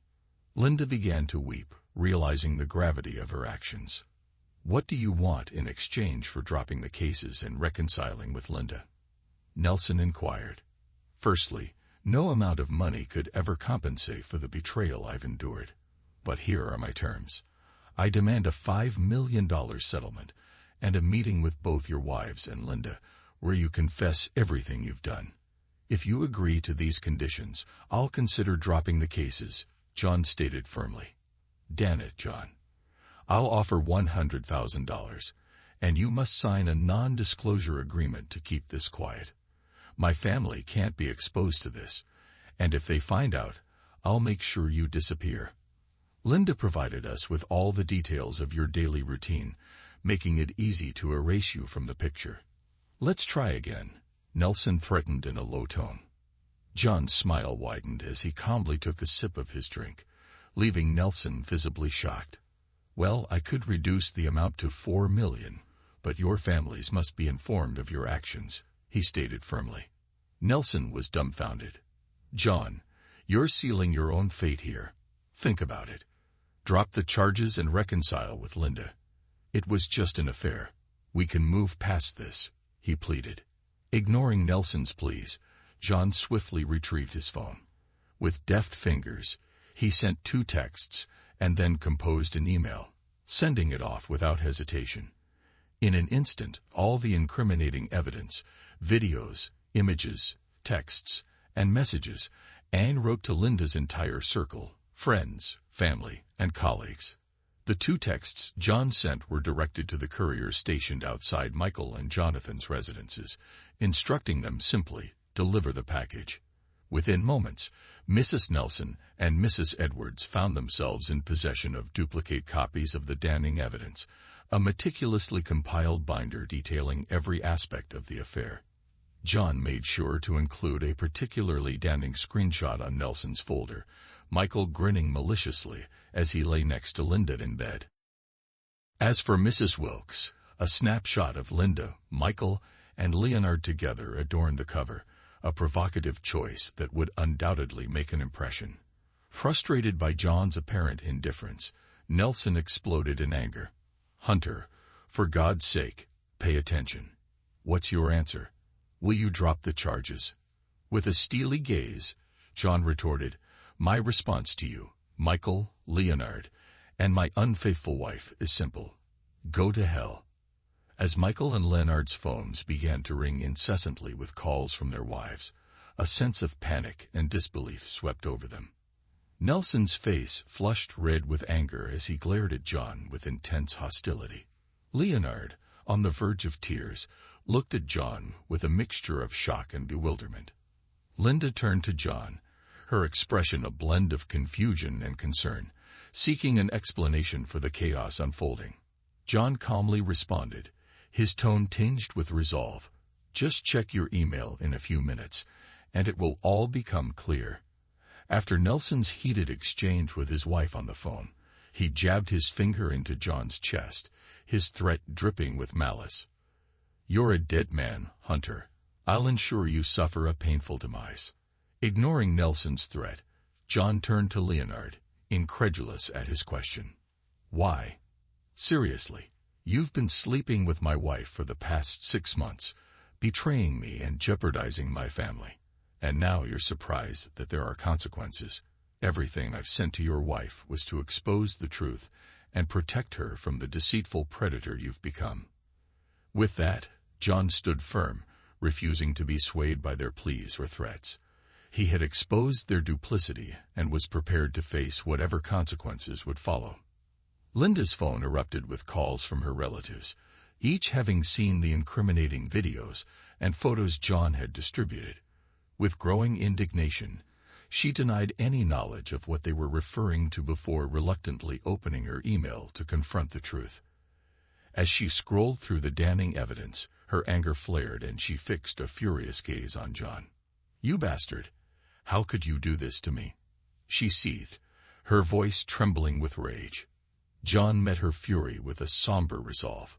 Linda began to weep, realizing the gravity of her actions. What do you want in exchange for dropping the cases and reconciling with Linda? Nelson inquired. Firstly, no amount of money could ever compensate for the betrayal I've endured. But here are my terms. I demand a $5 million settlement and a meeting with both your wives and Linda, where you confess everything you've done. If you agree to these conditions, I'll consider dropping the cases, John stated firmly. Damn it, John. I'll offer $100,000, and you must sign a non-disclosure agreement to keep this quiet. My family can't be exposed to this, and if they find out, I'll make sure you disappear. Linda provided us with all the details of your daily routine, making it easy to erase you from the picture. Let's try again, Nelson threatened in a low tone. John's smile widened as he calmly took a sip of his drink, leaving Nelson visibly shocked. Well, I could reduce the amount to $4 million, but your families must be informed of your actions, he stated firmly. Nelson was dumbfounded. John, you're sealing your own fate here. Think about it. Drop the charges and reconcile with Linda. It was just an affair. We can move past this, he pleaded. Ignoring Nelson's pleas, John swiftly retrieved his phone. With deft fingers, he sent 2 texts and then composed an email, sending it off without hesitation. In an instant, all the incriminating evidence, videos, images, texts, and messages, Anne wrote to Linda's entire circle, friends, family, and colleagues. The 2 texts John sent were directed to the couriers stationed outside Michael and Jonathan's residences, instructing them simply, deliver the package. Within moments, Mrs. Nelson and Mrs. Edwards found themselves in possession of duplicate copies of the damning evidence, a meticulously compiled binder detailing every aspect of the affair. John made sure to include a particularly damning screenshot on Nelson's folder, Michael grinning maliciously as he lay next to Linda in bed. As for Mrs. Wilkes, a snapshot of Linda, Michael, and Leonard together adorned the cover, a provocative choice that would undoubtedly make an impression. Frustrated by John's apparent indifference, Nelson exploded in anger. Hunter, for God's sake, pay attention. What's your answer? Will you drop the charges? With a steely gaze, John retorted, my response to you, Michael, Leonard, and my unfaithful wife is simple. Go to hell. As Michael and Leonard's phones began to ring incessantly with calls from their wives, a sense of panic and disbelief swept over them. Nelson's face flushed red with anger as he glared at John with intense hostility. Leonard, on the verge of tears, looked at John with a mixture of shock and bewilderment. Linda turned to John, her expression a blend of confusion and concern, seeking an explanation for the chaos unfolding. John calmly responded, his tone tinged with resolve. Just check your email in a few minutes, and it will all become clear. After Nelson's heated exchange with his wife on the phone, he jabbed his finger into John's chest, his threat dripping with malice. You're a dead man, Hunter. I'll ensure you suffer a painful demise. Ignoring Nelson's threat, John turned to Leonard, incredulous at his question. Why? Seriously, you've been sleeping with my wife for the past 6 months, betraying me and jeopardizing my family. And now you're surprised that there are consequences. Everything I've sent to your wife was to expose the truth and protect her from the deceitful predator you've become." With that, John stood firm, refusing to be swayed by their pleas or threats. He had exposed their duplicity and was prepared to face whatever consequences would follow. Linda's phone erupted with calls from her relatives, each having seen the incriminating videos and photos John had distributed. With growing indignation, she denied any knowledge of what they were referring to before reluctantly opening her email to confront the truth. As she scrolled through the damning evidence, her anger flared and she fixed a furious gaze on John. "You bastard! How could you do this to me?" she seethed, her voice trembling with rage. John met her fury with a somber resolve.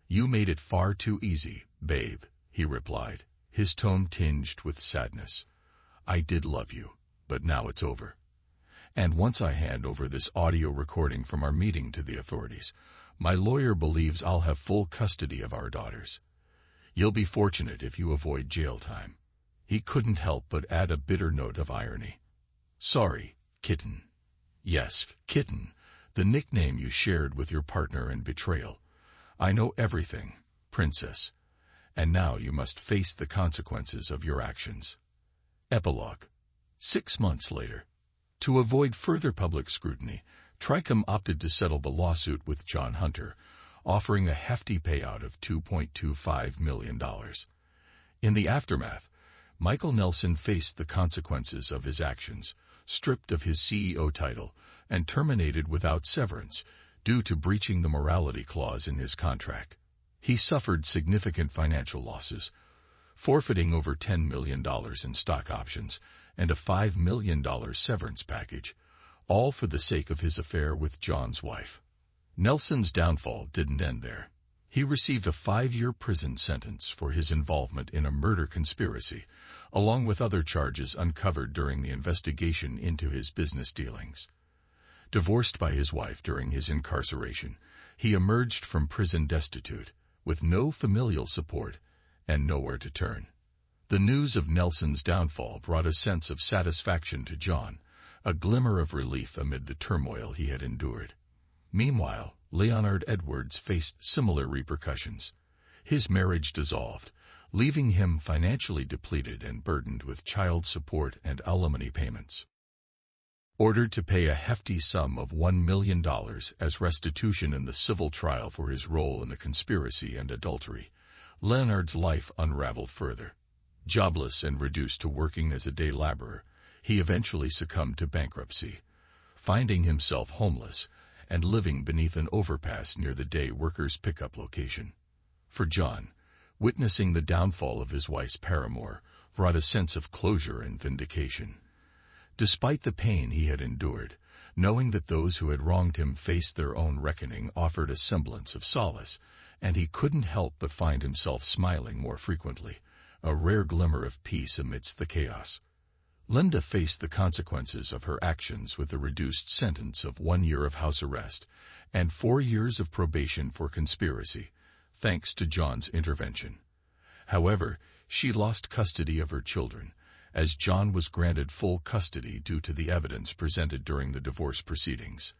"You made it far too easy, babe," he replied, his tone tinged with sadness. "I did love you, but now it's over. And once I hand over this audio recording from our meeting to the authorities, my lawyer believes I'll have full custody of our daughters. You'll be fortunate if you avoid jail time." He couldn't help but add a bitter note of irony. "Sorry, kitten." "Yes, kitten, the nickname you shared with your partner in betrayal. I know everything, princess. And now you must face the consequences of your actions." Epilogue. 6 months later. To avoid further public scrutiny, Tricom opted to settle the lawsuit with John Hunter, offering a hefty payout of $2.25 million. In the aftermath, Michael Nelson faced the consequences of his actions, stripped of his CEO title, and terminated without severance due to breaching the morality clause in his contract. He suffered significant financial losses, forfeiting over $10 million in stock options and a $5 million severance package, all for the sake of his affair with John's wife. Nelson's downfall didn't end there. He received a 5-year prison sentence for his involvement in a murder conspiracy, along with other charges uncovered during the investigation into his business dealings. Divorced by his wife during his incarceration, he emerged from prison destitute, with no familial support and nowhere to turn. The news of Nelson's downfall brought a sense of satisfaction to John, a glimmer of relief amid the turmoil he had endured. Meanwhile, Leonard Edwards faced similar repercussions. His marriage dissolved, leaving him financially depleted and burdened with child support and alimony payments. Ordered to pay a hefty sum of $1 million as restitution in the civil trial for his role in the conspiracy and adultery, Leonard's life unraveled further. Jobless and reduced to working as a day laborer, he eventually succumbed to bankruptcy, finding himself homeless and living beneath an overpass near the day workers' pickup location. For John, witnessing the downfall of his wife's paramour brought a sense of closure and vindication. Despite the pain he had endured, knowing that those who had wronged him faced their own reckoning offered a semblance of solace, and he couldn't help but find himself smiling more frequently, a rare glimmer of peace amidst the chaos. Linda faced the consequences of her actions with a reduced sentence of 1 year of house arrest and 4 years of probation for conspiracy, thanks to John's intervention. However, she lost custody of her children, as John was granted full custody due to the evidence presented during the divorce proceedings.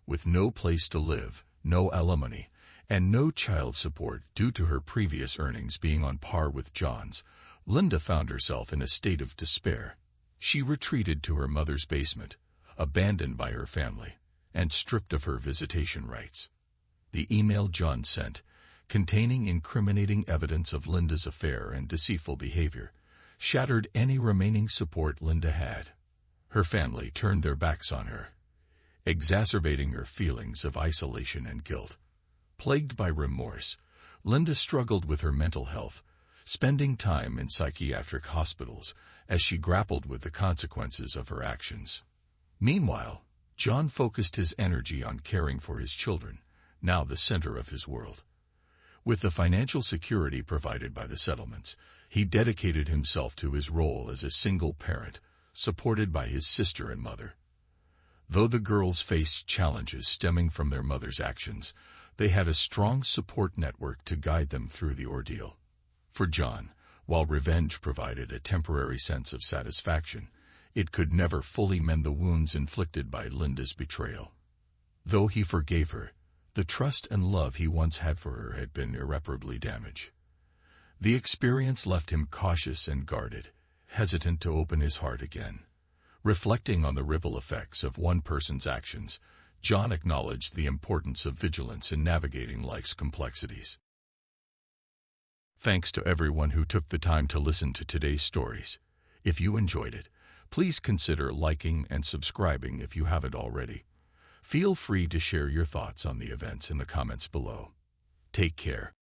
With no place to live, no alimony, and no child support due to her previous earnings being on par with John's, Linda found herself in a state of despair. She retreated to her mother's basement, abandoned by her family, and stripped of her visitation rights. The email John sent, containing incriminating evidence of Linda's affair and deceitful behavior, shattered any remaining support Linda had. Her family turned their backs on her, exacerbating her feelings of isolation and guilt. Plagued by remorse, Linda struggled with her mental health, spending time in psychiatric hospitals as she grappled with the consequences of her actions. Meanwhile, John focused his energy on caring for his children, now the center of his world. With the financial security provided by the settlements, he dedicated himself to his role as a single parent, supported by his sister and mother. Though the girls faced challenges stemming from their mother's actions, they had a strong support network to guide them through the ordeal. For John, while revenge provided a temporary sense of satisfaction, it could never fully mend the wounds inflicted by Linda's betrayal. Though he forgave her, the trust and love he once had for her had been irreparably damaged. The experience left him cautious and guarded, hesitant to open his heart again. Reflecting on the ripple effects of one person's actions, John acknowledged the importance of vigilance in navigating life's complexities. Thanks to everyone who took the time to listen to today's stories. If you enjoyed it, please consider liking and subscribing if you haven't already. Feel free to share your thoughts on the events in the comments below. Take care.